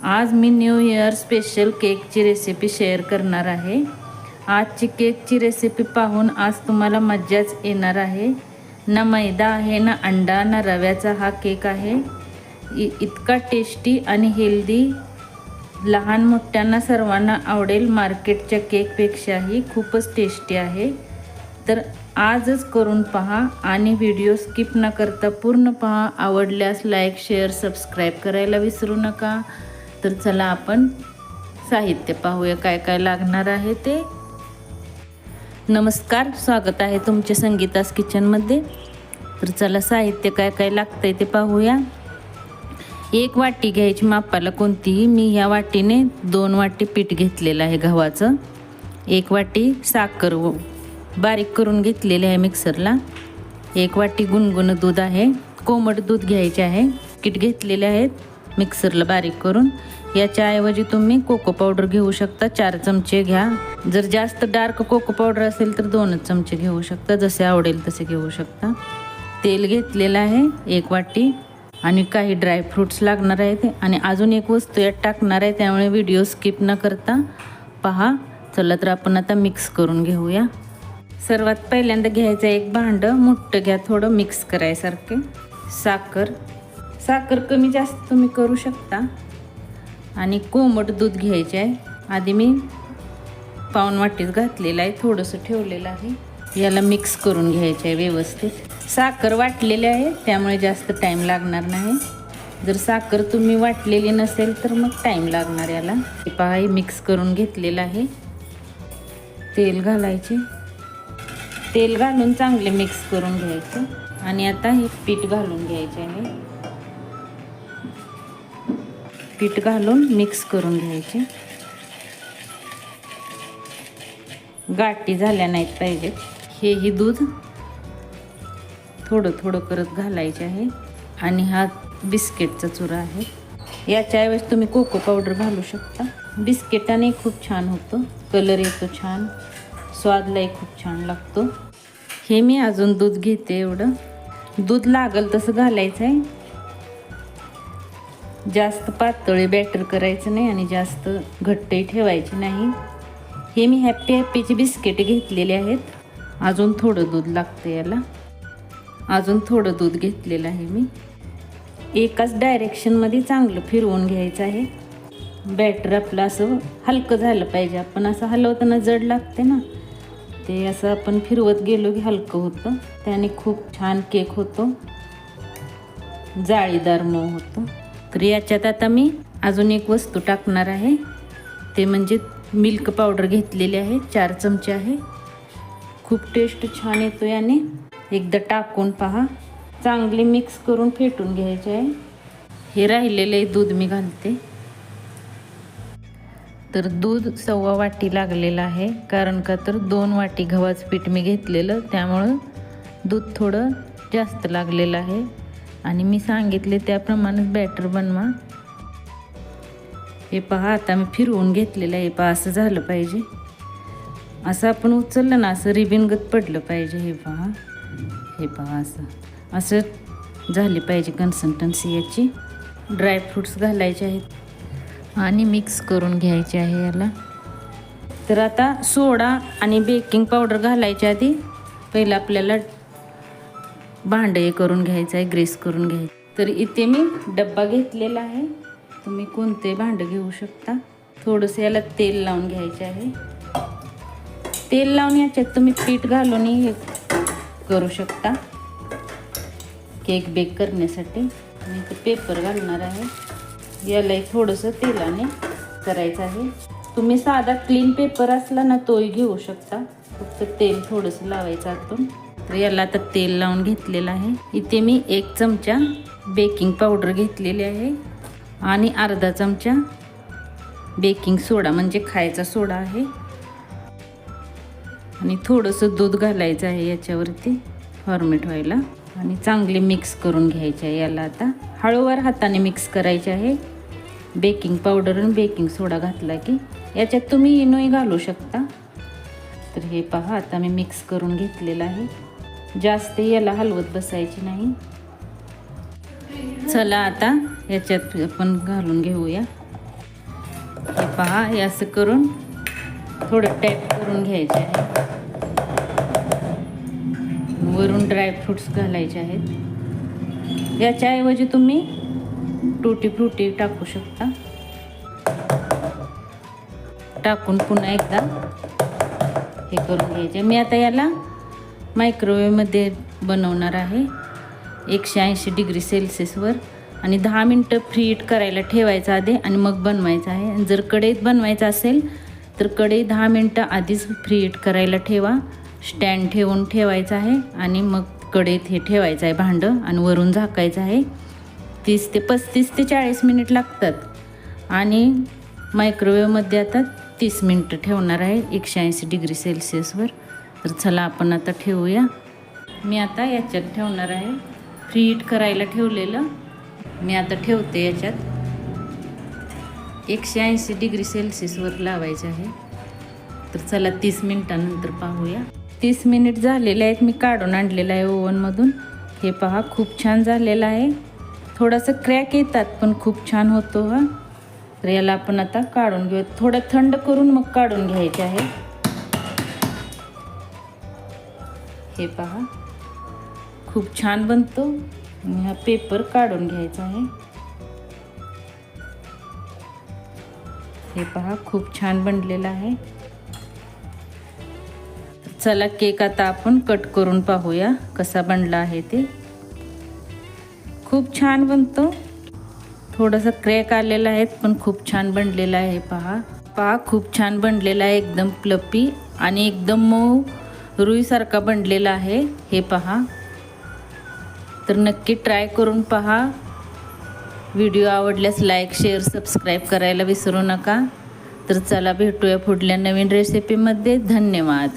आज मी new year special केकची recipe share करणार आहे। आजची केकची रेसिपी पाहून आज तुम्हाला मज्जाच येणार आहे। ना मैदा आहे, ना अंडा, ना रव्याचा हा केक आहे। इतका टेस्टी आणि हेल्दी, लहान मोठ्यांना सर्वांना आवडेल। मार्केटच्या केकपेक्षाही खूपच टेस्टी आहे। तर आजच करून पहा आणि व्हिडिओ स्किप न करता पूर्ण पहा। आवडल्यास लाईक, शेअर, सबस्क्राईब करायला विसरू नका। तर चला आपण साहित्य पाहूया काय काय लागणार आहे ते। नमस्कार, स्वागत आहे तुमचे संगीतास किचनमध्ये। तर चला साहित्य काय काय लागतंय ते पाहूया। एक वाटी घ्यायची मापाला कोणतीही। मी ह्या वाटीने 2 वाटी पीठ घेतलेलं आहे गव्हाचं। 1 वाटी साखर बारीक करून घेतलेली आहे मिक्सरला। 1 वाटी गुणगुण दूध आहे, कोमट दूध घ्यायचे आहे। पीठ घेतलेले आहेत मिक्सरला बारीक करून। याच्याऐवजी तुम्ही कोको पावडर घेऊ शकता, 4 चमचे घ्या। जर जास्त डार्क कोको पावडर असेल तर 2च चमचे घेऊ शकता, जसे आवडेल तसे घेऊ शकता। तेल घेतलेलं आहे 1 वाटी आणि काही ड्रायफ्रूट्स लागणार आहेत आणि अजून एक वस्तू यात टाकणार आहे, त्यामुळे व्हिडिओ स्किप न करता पहा। चला तर आपण आता मिक्स करून घेऊया। सर्वात पहिल्यांदा घ्यायचं एक भांडं मोठं घ्या, थोडं मिक्स करायसारखे। साखर कमी जास्त तुम्ही करू शकता आणि कोमट दूध घ्यायचे आहे। आधी मी पाऊण वाटीच घातलेलं आहे, थोडंसं ठेवलेलं आहे। याला मिक्स करून घ्यायचं आहे व्यवस्थित। साखर वाटलेली आहे त्यामुळे जास्त टाईम लागणार नाही। जर साखर तुम्ही वाटलेली नसेल तर मग टाईम लागणार याला। हे पहा, हे मिक्स करून घेतलेलं आहे। तेल घालायचे, तेल घालून चांगले मिक्स करून घ्यायचं आणि आता हे पीठ घालून घ्यायचे आहे। पीठ घालून मिक्स करून घ्यायचे। गाठी झाल्या नाहीत पाहिजेत। हेही दूध थोडं थोडं करत घालायचे आहे आणि हा बिस्किटचा चुरा आहे। याच्याऐवजी तुम्ही कोको पावडर घालू शकता। बिस्किटाने खूप छान होतं, कलर येतो छान, स्वादलाही खूप छान लागतो। हे मी अजून दूध घेते, एवढं दूध लागल तसं घालायचं आहे। जास्त पातळ बॅटर करायचं नाही आणि जास्त घट्टही ठेवायचे नाही। हे मी हॅपीची बिस्किटे घेतलेली आहेत। अजून थोडं दूध लागतं याला, अजून थोडं दूध घेतलेलं आहे मी। एकाच डायरेक्शनमध्ये चांगलं फिरवून घ्यायचं आहे। बॅटर आपलं असं हलकं झालं पाहिजे। आपण असं हलवताना जड लागते ना, ते असं आपण फिरवत गेलो की हलकं होतं, त्याने खूप छान केक होतो, जाळीदार मऊ होतो। तर याच्यात आता मी अजून एक वस्तू टाकणार आहे, ते म्हणजे मिल्क पावडर घेतलेली आहे, 4 चमचे आहे। खूप टेस्ट छान येतो याने। एकदा टाकून पहा। चांगले मिक्स करून फेटून घ्यायचे आहे। हे राहिलेले दूध मी घालते। तर दूध 1.25 वाटी लागलेलं आहे, कारण का तर 2 वाटी गव्हाचं पीठ मी घेतलेलं, त्यामुळं दूध थोडं जास्त लागलेलं आहे आणि मी सांगितले त्याप्रमाणे बॅटर बनवा। हे पहा, आता मी फिरवून घेतलेलं आहे। पहा, असं झालं पाहिजे। असं आपण उचललं ना, असं रिबिनगत पडलं पाहिजे। हे पहा, हे पहा, असं झाली पाहिजे कन्सिस्टन्सी याची। ड्रायफ्रूट्स घालायचे आहेत आणि मिक्स करून घ्यायचे आहे याला। तर आता सोडा आणि बेकिंग पावडर घालायच्या आधी पहिलं आपल्याला भांडं हे करून घ्यायचं आहे, ग्रीस करून घ्यायचं। तर इथे मी डब्बा घेतलेला आहे, तुम्ही कोणते भांडं घेऊ शकता। थोडंसं याला तेल लावून घ्यायचे आहे। तेल लावून याच्यात तुम्ही पीठ घालूनही करू शकता केक बेक करण्यासाठी। मी ते पेपर घालणार आहे, यालाही थोडंसं तेलाने करायचं आहे। तुम्ही साधा क्लीन पेपर असला ना तोही घेऊ शकता, फक्त तेल थोडंसं लावायचं आतून। तर याला आता तेल लावून घेतलेलं आहे। इथे मी 1 चमचा बेकिंग पावडर घेतलेली आहे आणि अर्धा चमचा बेकिंग सोडा म्हणजे खायचा सोडा आहे आणि थोडंसं दूध घालायचं आहे याच्यावरती फॉर्मेट व्हायला आणि चांगले मिक्स करून घ्यायचे आहे। याला आता हळूवार हाताने मिक्स करायचे आहे। बेकिंग पावडर आणि बेकिंग सोडा घातला की याच्यात तुम्ही इनोही घालू शकता। तर हे पहा, आता मी मिक्स करून घेतलेलं आहे। जास्त याला हलवत बसायची नाही। चला आता याच्यात आपण घालून घेऊया। हे पहा, हे असं करून थोडं टॅप करून घ्यायचे आहे. वरून ड्रायफ्रूट्स घालायचे आहेत. याच्याऐवजी तुम्ही टूटी फ्रुटी टाकू शकता. टाकून पुन्हा एकदा हे करून घ्यायचे. मी आता याला मायक्रोवेव्हमध्ये बनवणार आहे 180 डिग्री सेल्सिअसवर, आणि 10 मिनटं फ्री हीट करायला ठेवायचं आधी आणि मग बनवायचं आहे. आणि जर कढईत बनवायचं असेल तर कढई 10 मिनटं आधीच फ्री हीट करायला ठेवा. स्टँड ठेवून ठेवायचं आहे आणि मग कढईत हे ठेवायचं आहे भांडं, आणि वरून झाकायचं आहे. 35 ते 40 मिनिट लागतात. आणि मायक्रोवेव्हमध्ये आता 30 मिनटं ठेवणार आहे 180 डिग्री सेल्सिअसवर. तर चला आपण आता ठेवूया. मी आता याच्यात ठेवणार आहे फ्री हीट करायला ठेवलेलं. मी आता ठेवते याच्यात. 180 डिग्री सेल्सिअसवर लावायचं आहे. तर चला 30 मिनटानंतर पाहूया. 30 मिनिट झालेले आहेत. मी काढून आणलेलं आहे ओव्हनमधून. हे पहा, खूप छान झालेलं आहे. थोडंसं क्रॅक येतात पण खूप छान होतो हा. तर याला आपण आता काढून घेऊ. थोडं थंड करून मग काढून घ्यायचे आहे. हे पहा, खूप छान बनतो. हा पेपर काढून घ्यायचा आहे. हे पहा, खूप छान बनलेला आहे. चला केक आता आपण कट करून पाहूया कसा बनला आहे ते. खूप छान बनतो. थोडंसं क्रॅक आलेलं आहे पण खूप छान बनलेला आहे. पहा खूप छान बनलेला आहे. एकदम प्लपी आणि एकदम मऊ रुईसारखा बनलेला आहे. हे पहा, तर नक्की ट्राय करून पहा. व्हिडिओ आवडल्यास लाईक, शेअर, सबस्क्राईब करायला विसरू नका. तर चला भेटूया पुढल्या नवीन रेसिपीमध्ये. धन्यवाद.